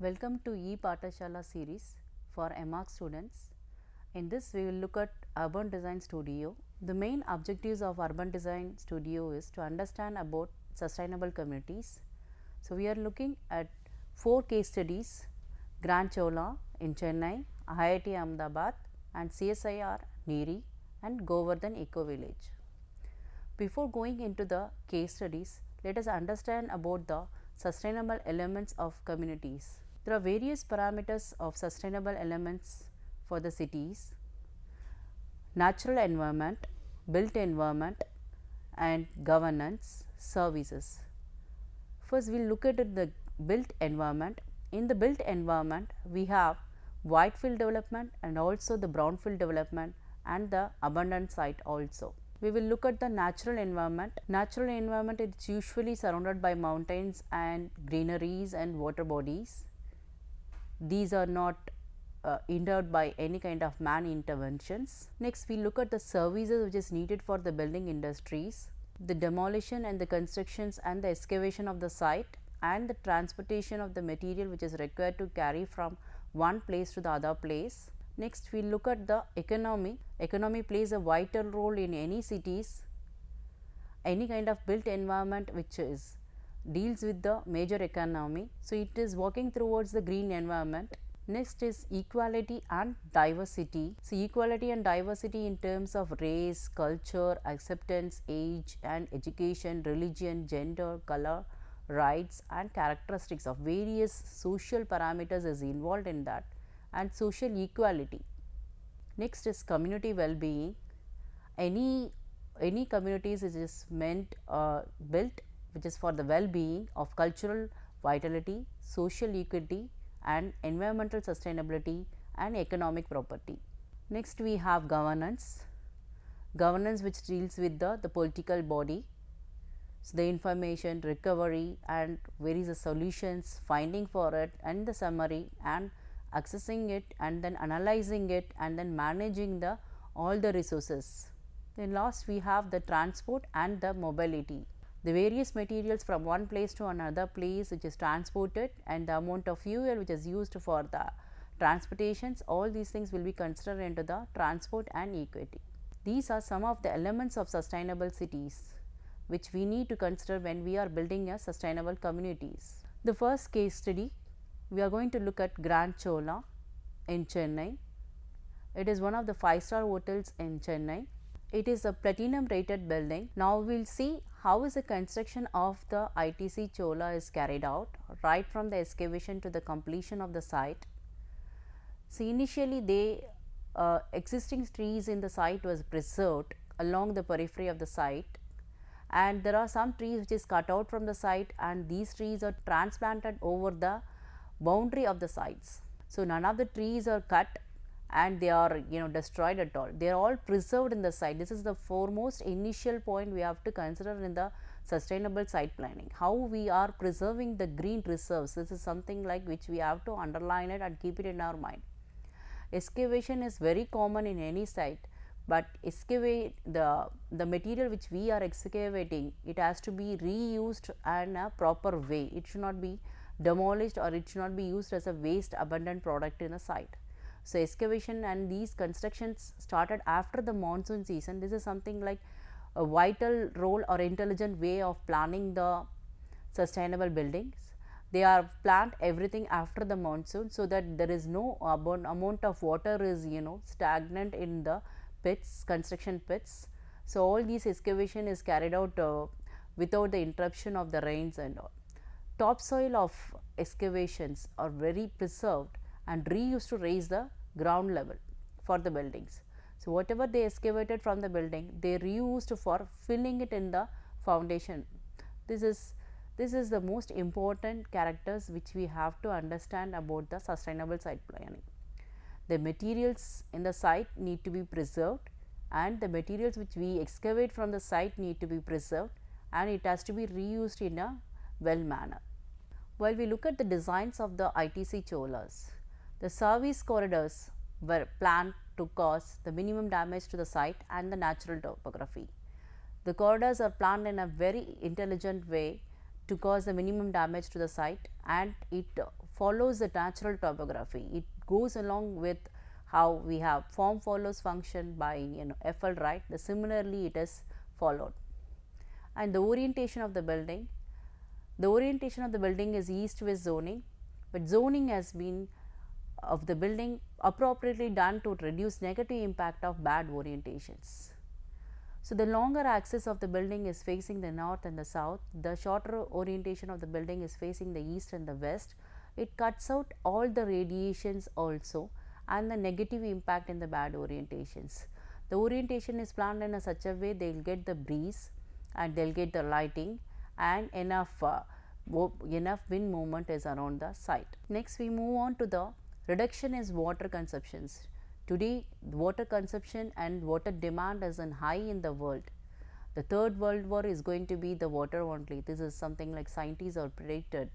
Welcome to E-Pathashala series for MArch students. In this we will look at Urban Design Studio. The main objectives of Urban Design Studio is to understand about sustainable communities. So we are looking at 4 case studies: Grand Chola in Chennai, IIT Ahmedabad and CSIR Niri and Govardhan Eco Village. Before going into the case studies, let us understand about the sustainable elements of communities. There are various parameters of sustainable elements for the cities: natural environment, built environment and governance services. First we will look at the built environment. In the built environment we have white field development and also the brown field development and the abundant site also. We will look at the natural environment. Natural environment is usually surrounded by mountains and greeneries and water bodies. These are not hindered by any kind of man interventions. Next we look at the services which is needed for the building industries, the demolition and the constructions and the excavation of the site and the transportation of the material which is required to carry from one place to the other place. Next we look at the economy. Economy plays a vital role in any cities. Any kind of built environment which is deals with the major economy, so it is working towards the green environment. Next is equality and diversity. So equality and diversity in terms of race, culture, acceptance, age and education, religion, gender, color, rights and characteristics of various social parameters is involved in that, and social equality. Next is community well-being. Any communities is meant built which is for the well-being of cultural vitality, social equity and environmental sustainability and economic property. Next we have governance. Governance which deals with the political body. So the information recovery and various solutions, finding for it and the summary and accessing it and then analyzing it and then managing the all the resources. Then last we have the transport and the mobility. The various materials from one place to another place which is transported and the amount of fuel which is used for the transportations, all these things will be considered into the transport and equity. These are some of the elements of sustainable cities which we need to consider when we are building a sustainable communities. The first case study, we are going to look at Grand Chola in Chennai. It is one of the 5-star hotels in Chennai. It is a platinum rated building. Now we will see how is the construction of the ITC Chola is carried out, right from the excavation to the completion of the site. So initially the existing trees in the site was preserved along the periphery of the site, and there are some trees which is cut out from the site and these trees are transplanted over the boundary of the sites. So none of the trees are cut and they are destroyed at all. They are all preserved in the site. This is the foremost initial point we have to consider in the sustainable site planning. How we are preserving the green reserves. This is something like which we have to underline it and keep it in our mind. Excavation is very common in any site, but excavate the material which we are excavating, it has to be reused in a proper way. It should not be demolished or it should not be used as a waste abundant product in a site. So excavation and these constructions started after the monsoon season. This is something like a vital role or intelligent way of planning the sustainable buildings. They are planned everything after the monsoon so that there is no amount of water is stagnant in the pits, construction pits. So all these excavation is carried out without the interruption of the rains and all. Topsoil of excavations are very preserved and reused to raise the ground level for the buildings. So whatever they excavated from the building, they reused for filling it in the foundation. This is the most important characters which we have to understand about the sustainable site planning. The materials in the site need to be preserved and the materials which we excavate from the site need to be preserved and it has to be reused in a well manner. While we look at the designs of the ITC Cholas, the service corridors were planned to cause the minimum damage to the site and the natural topography. The corridors are planned in a very intelligent way to cause the minimum damage to the site, and it follows the natural topography. It goes along with how we have form follows function by FL, right? Similarly it is followed. And the orientation of the building. The orientation of the building is east-west zoning, but zoning has been of the building appropriately done to reduce negative impact of bad orientations. So, the longer axis of the building is facing the north and the south, the shorter orientation of the building is facing the east and the west. It cuts out all the radiations also and the negative impact in the bad orientations. The orientation is planned in such a way they will get the breeze and they will get the lighting and enough wind movement is around the site. Next we move on to the reduction in water consumptions. Today water consumption and water demand is high in the world. The third world war is going to be the water only. This is something like scientists are predicted.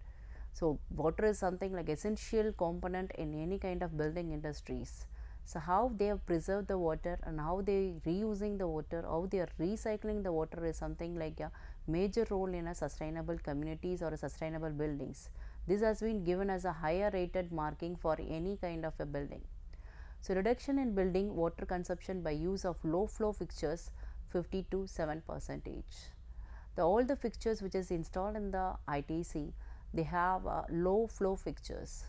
So, water is something like essential component in any kind of building industries. So, how they have preserved the water and how they reusing the water, how they are recycling the water is something like a major role in a sustainable communities or a sustainable buildings. This has been given as a higher rated marking for any kind of a building. So, reduction in building water consumption by use of low flow fixtures 50 to 7%. All the fixtures which is installed in the ITC, they have low flow fixtures.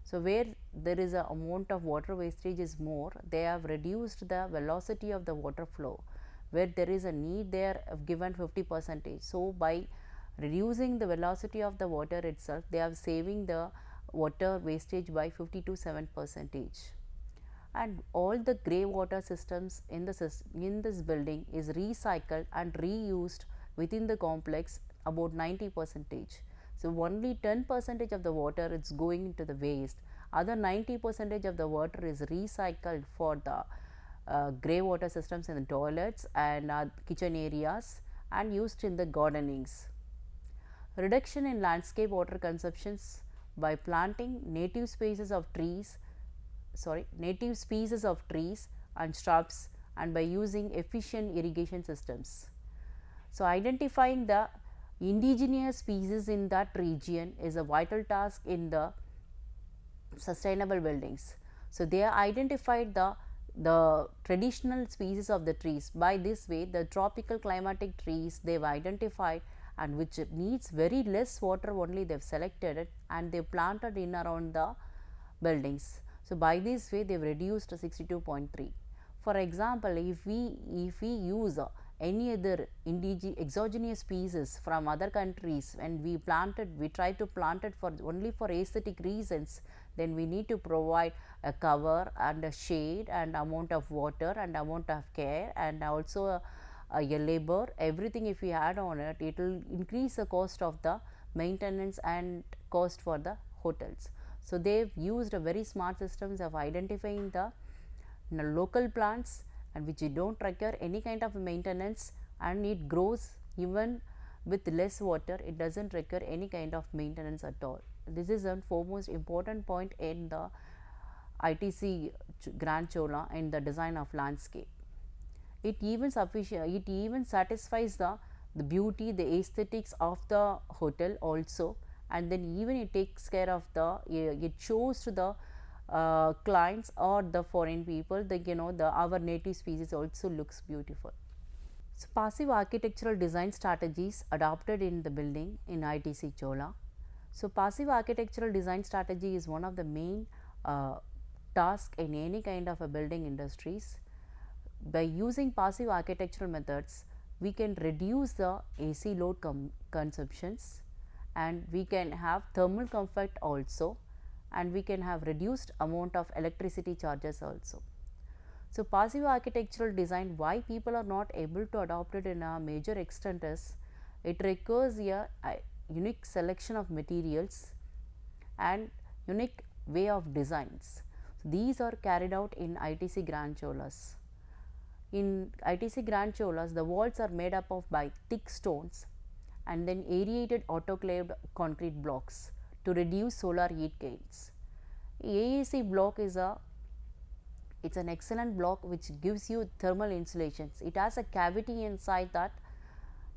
So, where there is a amount of water wastage is more, they have reduced the velocity of the water flow. Where there is a need, they are given 50%. So, by reducing the velocity of the water itself, they are saving the water wastage by 50 to 7%. And all the grey water systems in this building is recycled and reused within the complex about 90%. So, only 10% of the water is going into the waste, other 90% of the water is recycled for the grey water systems in the toilets and kitchen areas and used in the gardenings. Reduction in landscape water consumptions by planting native species of trees and shrubs and by using efficient irrigation systems. So, identifying the indigenous species in that region is a vital task in the sustainable buildings. So, they are identified the traditional species of the trees. By this way, the tropical climatic trees they have identified and which needs very less water only they have selected it and they planted in around the buildings. So, by this way they have reduced to 62.3. For example, if we use any other exogenous species from other countries and we try to plant it for only for aesthetic reasons, then we need to provide a cover and a shade and amount of water and amount of care and also a labor, everything if we add on it, it will increase the cost of the maintenance and cost for the hotels. So, they have used a very smart systems of identifying the local plants and which do not require any kind of maintenance and it grows even with less water, it does not require any kind of maintenance at all. This is a foremost important point in the ITC Grand Chola in the design of landscape. It even satisfies the beauty, the aesthetics of the hotel also, and then even it takes care of it shows to the clients or the foreign people that our native species also looks beautiful. So, passive architectural design strategies adopted in the building in ITC Chola. So, passive architectural design strategy is one of the main tasks in any kind of a building industries. By using passive architectural methods, we can reduce the AC load consumptions and we can have thermal comfort also and we can have reduced amount of electricity charges also. So, passive architectural design, why people are not able to adopt it in a major extent is it requires a unique selection of materials and unique way of designs. So, these are carried out in ITC Grand Cholas. In ITC Grand Cholas, the walls are made up of by thick stones and then aerated autoclaved concrete blocks to reduce solar heat gains. AAC block is it's an excellent block which gives you thermal insulations. It has a cavity inside that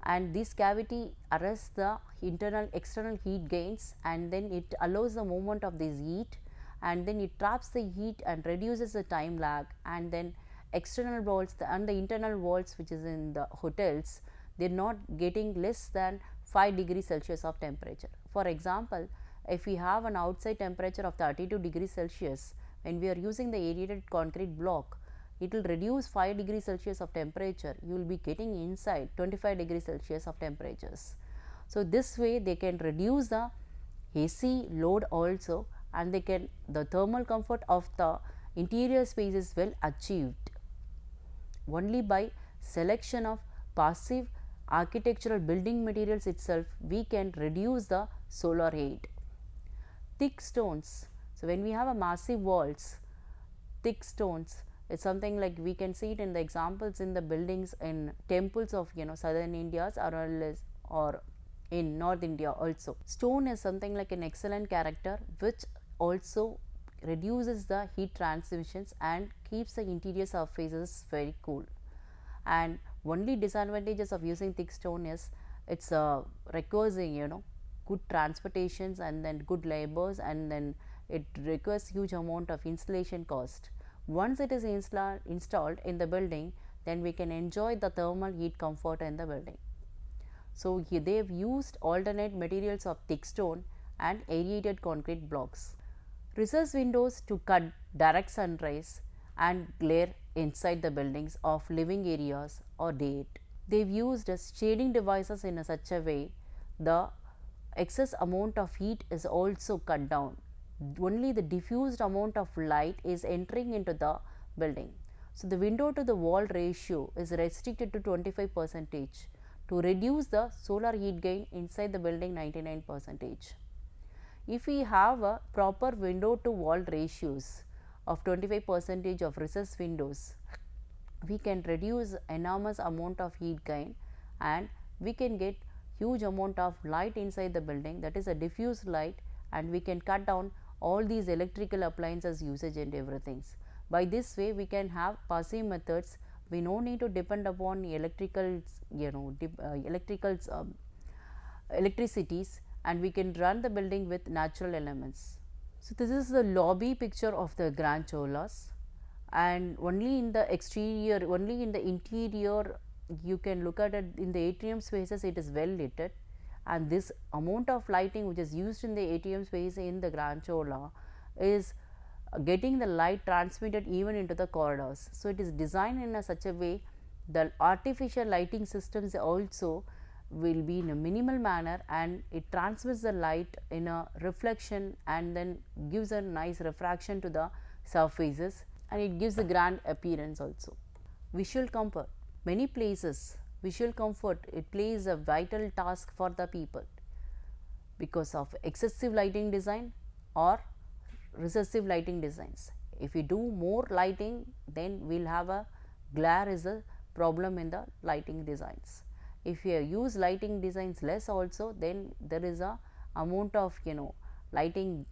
and this cavity arrests the internal external heat gains, and then it allows the movement of this heat, and then it traps the heat and reduces the time lag. And then external walls and the internal walls which is in the hotels, they are not getting less than 5 degrees Celsius of temperature. For example, if we have an outside temperature of 32 degrees Celsius, when we are using the aerated concrete block, it will reduce 5 degrees Celsius of temperature, you will be getting inside 25 degrees Celsius of temperatures. So this way they can reduce the AC load also, and the thermal comfort of the interior space is well achieved only by selection of passive architectural building materials itself. We can reduce the solar heat. Thick stones, so when we have a massive walls, thick stones, it's something like we can see it in the examples in the buildings in temples of southern India's or in North India also. Stone is something like an excellent character which also reduces the heat transmissions and keeps the interior surfaces very cool. And only disadvantages of using thick stone is it's requires good transportations and then good labors, and then it requires huge amount of installation cost. Once it is installed in the building, then we can enjoy the thermal heat comfort in the building. So here they have used alternate materials of thick stone and aerated concrete blocks. Recessed windows to cut direct sunrays and glare inside the buildings of living areas or date. They've used shading devices in such a way the excess amount of heat is also cut down. Only the diffused amount of light is entering into the building. So the window to the wall ratio is restricted to 25% to reduce the solar heat gain inside the building 99%. If we have a proper window to wall ratios of 25% of recessed windows, we can reduce enormous amount of heat gain, and we can get huge amount of light inside the building, that is a diffused light, and we can cut down all these electrical appliances usage and everything. By this way we can have passive methods. We no need to depend upon electricities, and we can run the building with natural elements. So this is the lobby picture of the Grand Cholas, and only in the exterior, only in the interior you can look at it. In the atrium spaces it is well lit, and this amount of lighting which is used in the atrium space in the Grand Chola is getting the light transmitted even into the corridors. So it is designed in such a way the artificial lighting systems also will be in a minimal manner, and it transmits the light in a reflection and then gives a nice refraction to the surfaces, and it gives the grand appearance also. Visual comfort, many places visual comfort, it plays a vital task for the people because of excessive lighting design or recessive lighting designs. If we do more lighting, then we will have a glare is a problem in the lighting designs. If you use lighting designs less also, then there is a amount of lighting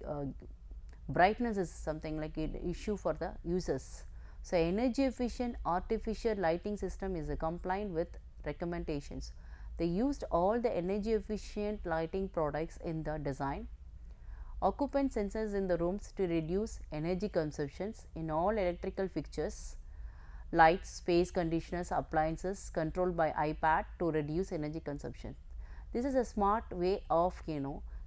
brightness is something like an issue for the users. So energy efficient artificial lighting system is compliant with recommendations. They used all the energy efficient lighting products in the design. Occupant sensors in the rooms to reduce energy consumptions in all electrical fixtures, lights, space conditioners, appliances controlled by iPad to reduce energy consumption. This is a smart way of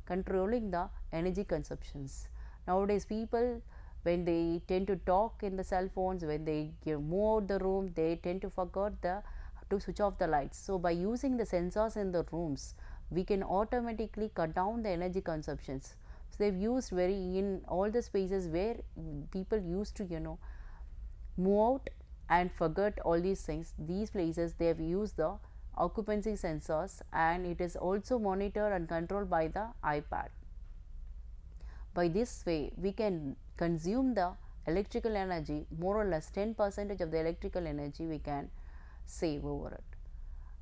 controlling the energy consumptions. Nowadays people, when they tend to talk in the cell phones, when they move out the room, they tend to forget to switch off the lights. So by using the sensors in the rooms, we can automatically cut down the energy consumptions. So they've used in all the spaces where people used to move out and forget all these things, these places they have used the occupancy sensors, and it is also monitored and controlled by the iPad. By this way we can consume the electrical energy, more or less 10% of the electrical energy we can save over it.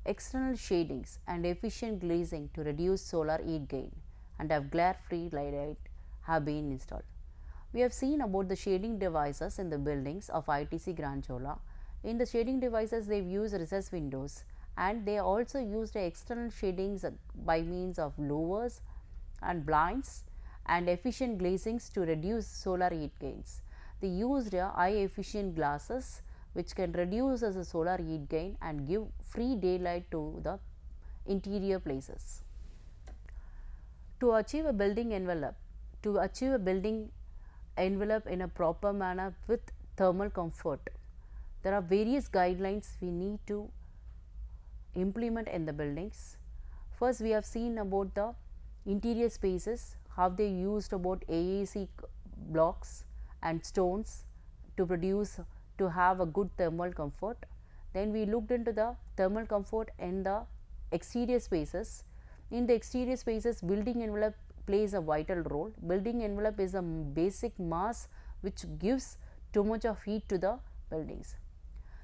External shadings and efficient glazing to reduce solar heat gain and have glare free light have been installed. We have seen about the shading devices in the buildings of ITC Grand Chola. In the shading devices, they have used recessed windows and they also used external shadings by means of louvers and blinds and efficient glazings to reduce solar heat gains. They used high efficient glasses which can reduce as a solar heat gain and give free daylight to the interior places. To achieve a building envelope, in a proper manner with thermal comfort, there are various guidelines we need to implement in the buildings. First, we have seen about the interior spaces, how they used about AAC blocks and stones to have a good thermal comfort. Then we looked into the thermal comfort in the exterior spaces. In the exterior spaces, building envelope plays a vital role. Building envelope is a basic mass which gives too much of heat to the buildings.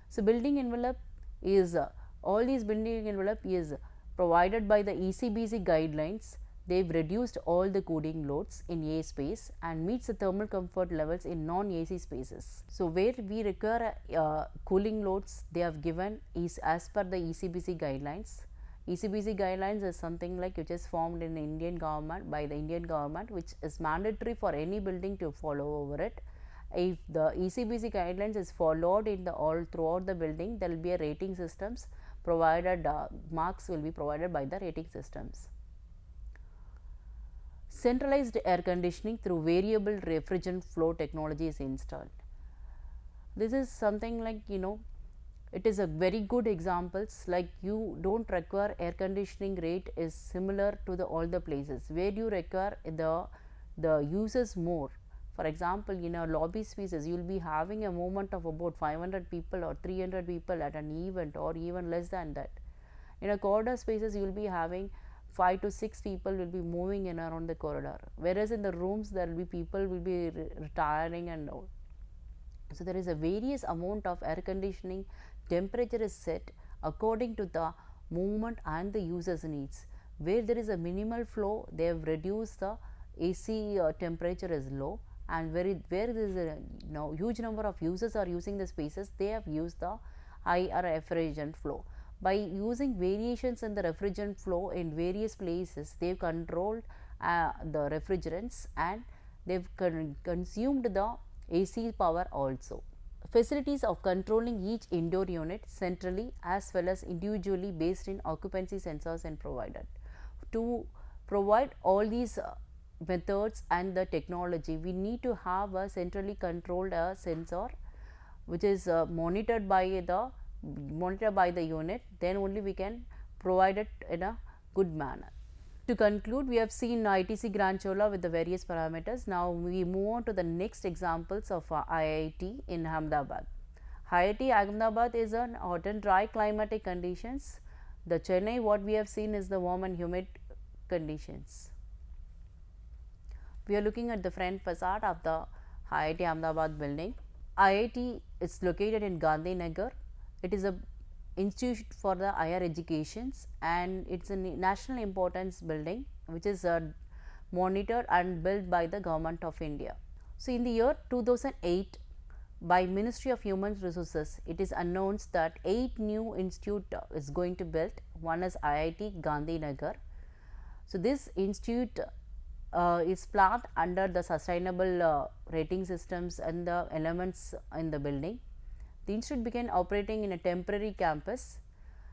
So, building envelope is all these building envelope is provided by the ECBC guidelines. They've reduced all the cooling loads in A space and meets the thermal comfort levels in non-AC spaces. So, where we require cooling loads, they have given is as per the ECBC guidelines. ECBC guidelines is something like which is formed in Indian government by the Indian government, which is mandatory for any building to follow over it. If the ECBC guidelines is followed in the all throughout the building, there will be a rating systems provided, marks will be provided by the rating systems. Centralized air conditioning through variable refrigerant flow technology is installed. This is something like, it is a very good examples, like you don't require air conditioning rate is similar to the all the places where you require the users more. For example, in a lobby spaces, you will be having a movement of about 500 people or 300 people at an event or even less than that. In a corridor spaces, you will be having 5 to 6 people will be moving in around the corridor, whereas in the rooms there will be people will be retiring and all. So, there is a various amount of air conditioning temperature is set according to the movement and the user's needs. Where there is a minimal flow, they have reduced the AC temperature is low, and where there is a huge number of users are using the spaces, they have used the higher refrigerant flow. By using variations in the refrigerant flow in various places, they have controlled the refrigerants and they have consumed the AC power also. Facilities of controlling each indoor unit centrally as well as individually based in occupancy sensors and provided. To provide all these methods and the technology, we need to have a centrally controlled sensor which is monitored by the unit, then only we can provide it in a good manner. To conclude, we have seen ITC Grand Chola with the various parameters. Now, we move on to the next examples of IIT in Ahmedabad. IIT Ahmedabad is an hot and dry climatic conditions. The Chennai, what we have seen is the warm and humid conditions. We are looking at the front facade of the IIT Ahmedabad building. IIT is located in Gandhinagar. It is a institute for the higher educations and it is a national importance building which is monitored and built by the government of India. So, in the year 2008, by Ministry of Human Resources, it is announced that 8 new institute is going to build. One is IIT Gandhinagar. So, this institute is planned under the sustainable rating systems and the elements in the building. The institute began operating in a temporary campus,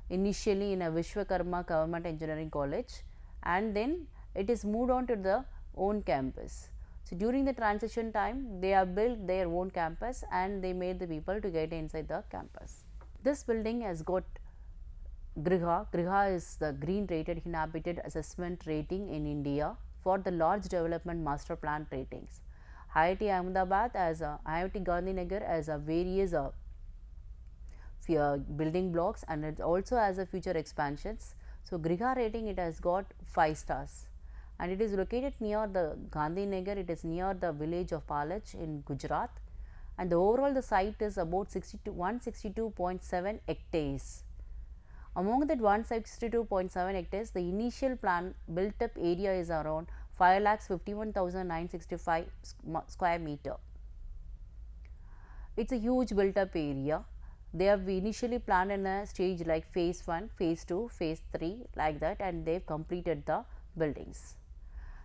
initially in a Vishwakarma Government Engineering College, and then it is moved on to the own campus. So, during the transition time, they have built their own campus and they made the people to get inside the campus. This building has got Griha. Griha is the Green Rated Inhabited Assessment Rating in India for the large development master plan ratings. IIT Ahmedabad as IIT Gandhinagar as a various building blocks and it also has a future expansions. So, Griha rating, it has got 5 stars and it is located near the Gandhinagar. It is near the village of Palach in Gujarat and the overall the site is about 162.7 hectares. Among that 162.7 hectares, the initial plan built up area is around 5,51,965 square meter. It is a huge built up area They have initially planned in a stage like phase 1, phase 2, phase 3 like that, and they have completed the buildings.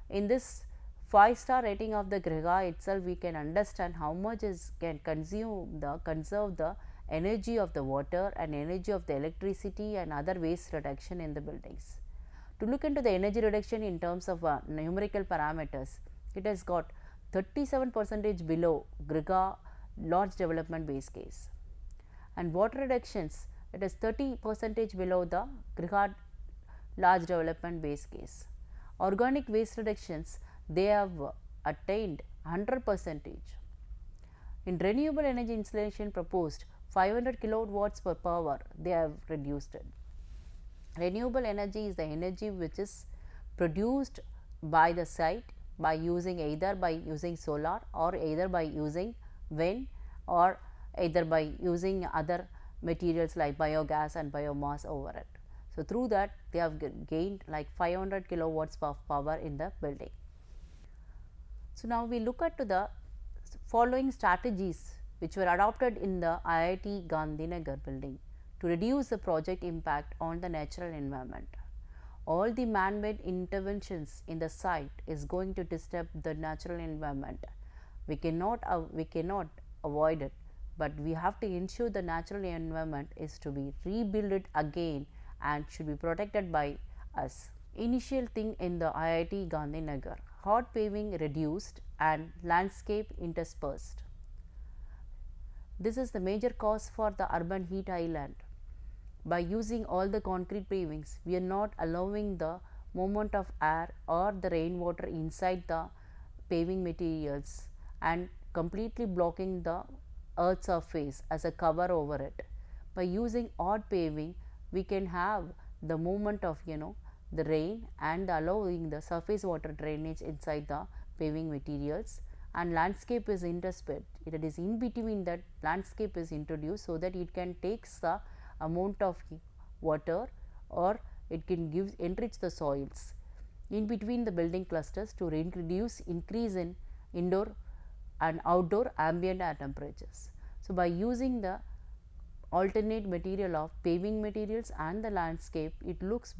In this 5-star rating of the Griha itself, we can understand how much can conserve the energy of the water and energy of the electricity and other waste reduction in the buildings. To look into the energy reduction in terms of numerical parameters, it has got 37% below Griha large development base case, and water reductions, it is 30% below the Griha large development base case. Organic waste reductions, they have attained 100%. In renewable energy installation proposed 500 kilowatts per power, they have reduced it. Renewable energy is the energy which is produced by the site by using either by using solar or either by using wind or either by using other materials like biogas and biomass over it. So, through that they have gained like 500 kilowatts of power in the building. So, now we look at the following strategies which were adopted in the IIT Gandhinagar building to reduce the project impact on the natural environment. All the man-made interventions in the site is going to disturb the natural environment. We cannot avoid it, but we have to ensure the natural environment is to be rebuilt again and should be protected by us. Initial thing in the IIT Gandhinagar, hard paving reduced and landscape interspersed. This is the major cause for the urban heat island. By using all the concrete pavings, we are not allowing the movement of air or the rainwater inside the paving materials and completely blocking the earth's surface as a cover over it. By using odd paving, we can have the movement of the rain and allowing the surface water drainage inside the paving materials, and landscape is interspersed. It is in between that landscape is introduced so that it can take the amount of water or it can enrich the soils in between the building clusters to increase in indoor and outdoor ambient air temperatures. So, by using the alternate material of paving materials and the landscape, it looks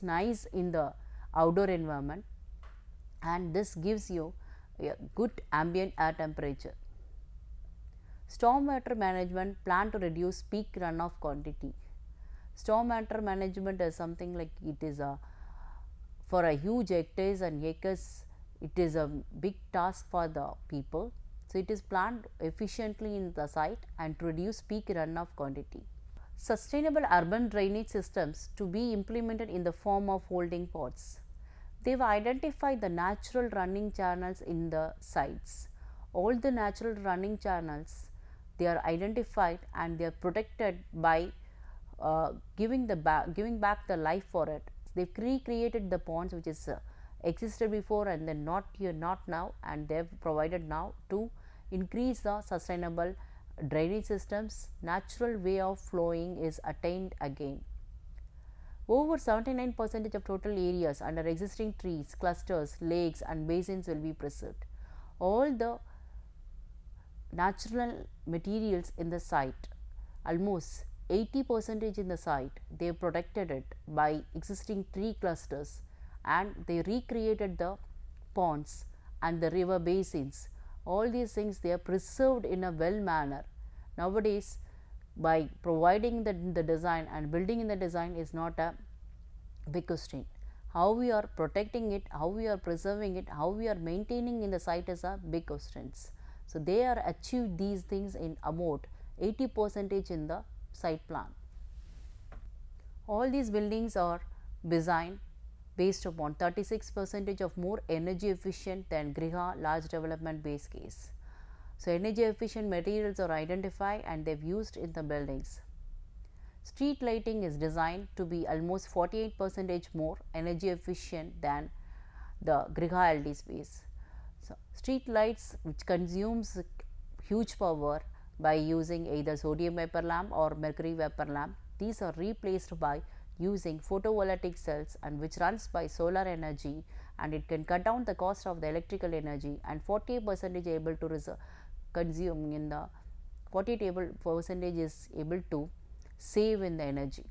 nice in the outdoor environment, and this gives you a good ambient air temperature. Stormwater management plan to reduce peak runoff quantity. Stormwater management is something like it is for a huge hectares and acres, it is a big task for the people. So, it is planned efficiently in the site and to reduce peak runoff quantity. Sustainable urban drainage systems to be implemented in the form of holding ponds. They have identified the natural running channels in the sites. All the natural running channels, they are identified and they are protected by giving back the life for it. They have recreated the ponds which is existed before and then not now, and they have provided now to increase the sustainable drainage systems. Natural way of flowing is attained again. Over 79% of total areas under existing trees, clusters, lakes and basins will be preserved. All the natural materials in the site, almost 80% in the site, they protected it by existing tree clusters, and they recreated the ponds and the river basins. All these things they are preserved in a well manner. Nowadays, by providing the design and building in the design is not a big question. How we are protecting it, how we are preserving it, how we are maintaining in the site is a big questions. So, they are achieved these things in about 80% in the site plan. All these buildings are designed based upon 36% of more energy efficient than Griha large development base case. So, energy efficient materials are identified and they have used in the buildings. Street lighting is designed to be almost 48% more energy efficient than the Griha LD space. So, street lights which consumes huge power by using either sodium vapor lamp or mercury vapor lamp, these are replaced by using photovoltaic cells and which runs by solar energy, and it can cut down the cost of the electrical energy and 40% able to consume in the 48% is able to save in the energy.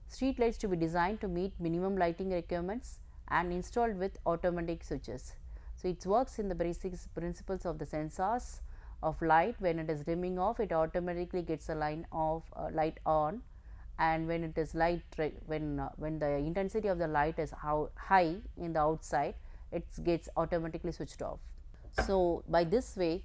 Street lights to be designed to meet minimum lighting requirements and installed with automatic switches. So it works in the basic principles of the sensors of light. When it is dimming off, it automatically gets a line of light on, and when it is when the intensity of the light is high in the outside, it gets automatically switched off. So by this way,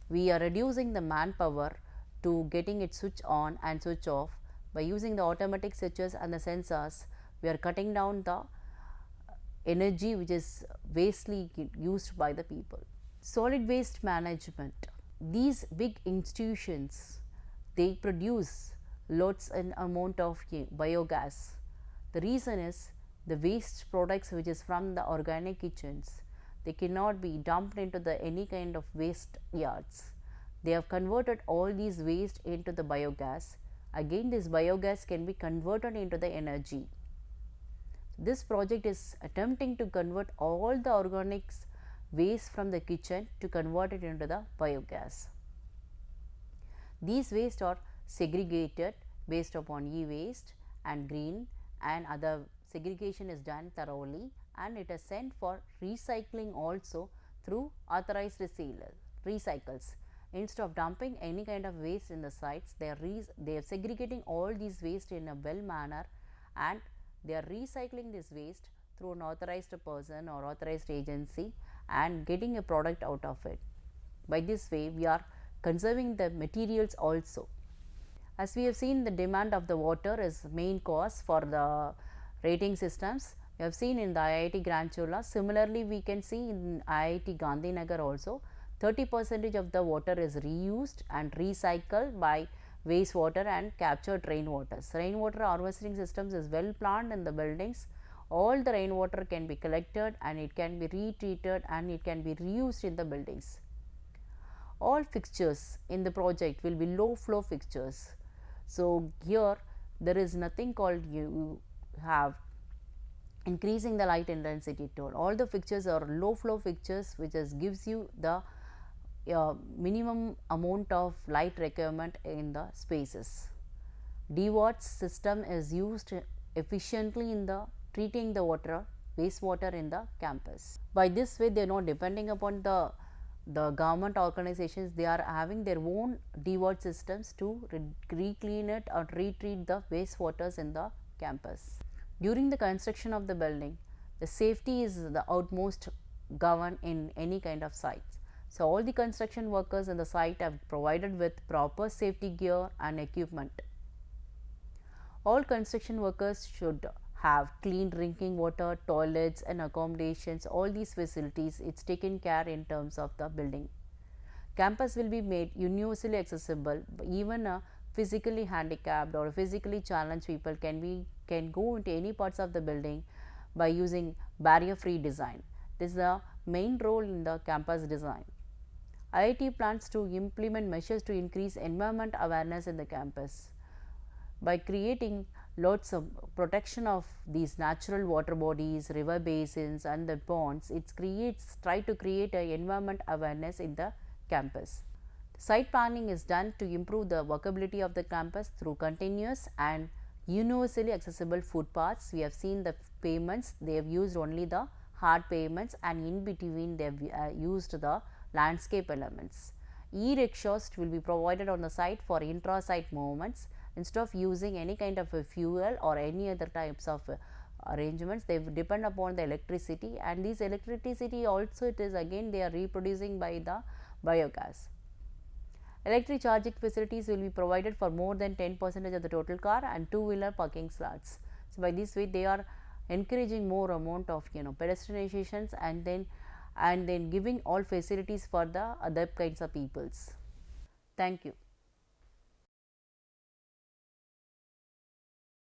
we are reducing the manpower to getting it switch on and switch off. By using the automatic switches and the sensors, we are cutting down the energy which is wastely used by the people. Solid waste management. These big institutions, they produce lots and amount of biogas. The reason is the waste products which is from the organic kitchens, they cannot be dumped into the any kind of waste yards. They have converted all these waste into the biogas. Again, this biogas can be converted into the energy. This project is attempting to convert all the organics waste from the kitchen to convert it into the biogas. These waste are segregated based upon e-waste and green, and other segregation is done thoroughly, and it is sent for recycling also through authorized recycles. Instead of dumping any kind of waste in the sites, they are segregating all these waste in a well manner, and they are recycling this waste through an authorized person or authorized agency and getting a product out of it. By this way, we are conserving the materials also. As we have seen, the demand of the water is main cause for the rating systems. We have seen in the IIT Granchula. Similarly, we can see in IIT Gandhinagar also, 30% of the water is reused and recycled by wastewater and captured rainwaters. Rainwater harvesting systems is well planned in the buildings. All the rainwater can be collected and it can be retreated and it can be reused in the buildings. All fixtures in the project will be low flow fixtures. So here there is nothing called you have increasing the light intensity tool. All the fixtures are low flow fixtures, which gives you the minimum amount of light requirement in the spaces. DWATS system is used efficiently in the treating the wastewater in the campus. By this way, they are not depending upon the government organizations. They are having their own DWAT systems to reclean it or retreat the wastewaters in the campus. During the construction of the building, the safety is the outmost governed in any kind of sites. So all the construction workers in the site are provided with proper safety gear and equipment. All construction workers should have clean drinking water, toilets and accommodations. All these facilities, it's taken care in terms of the building. Campus will be made universally accessible. Even a physically handicapped or physically challenged people can go into any parts of the building by using barrier free design. This is the main role in the campus design. IIT plans to implement measures to increase environment awareness in the campus by creating lots of protection of these natural water bodies, river basins and the ponds. It try to create an environment awareness in the campus. Site planning is done to improve the workability of the campus through continuous and universally accessible footpaths. We have seen the pavements, they have used only the hard pavements, and in between they have used the landscape elements. E-rickshaws will be provided on the site for intra-site movements. Instead of using any kind of a fuel or any other types of arrangements, they depend upon the electricity, and this electricity also it is again they are reproducing by the biogas. Electric charging facilities will be provided for more than 10% of the total car and two-wheeler parking slots. So by this way, they are encouraging more amount of pedestrianizations and then giving all facilities for the other kinds of peoples. Thank you.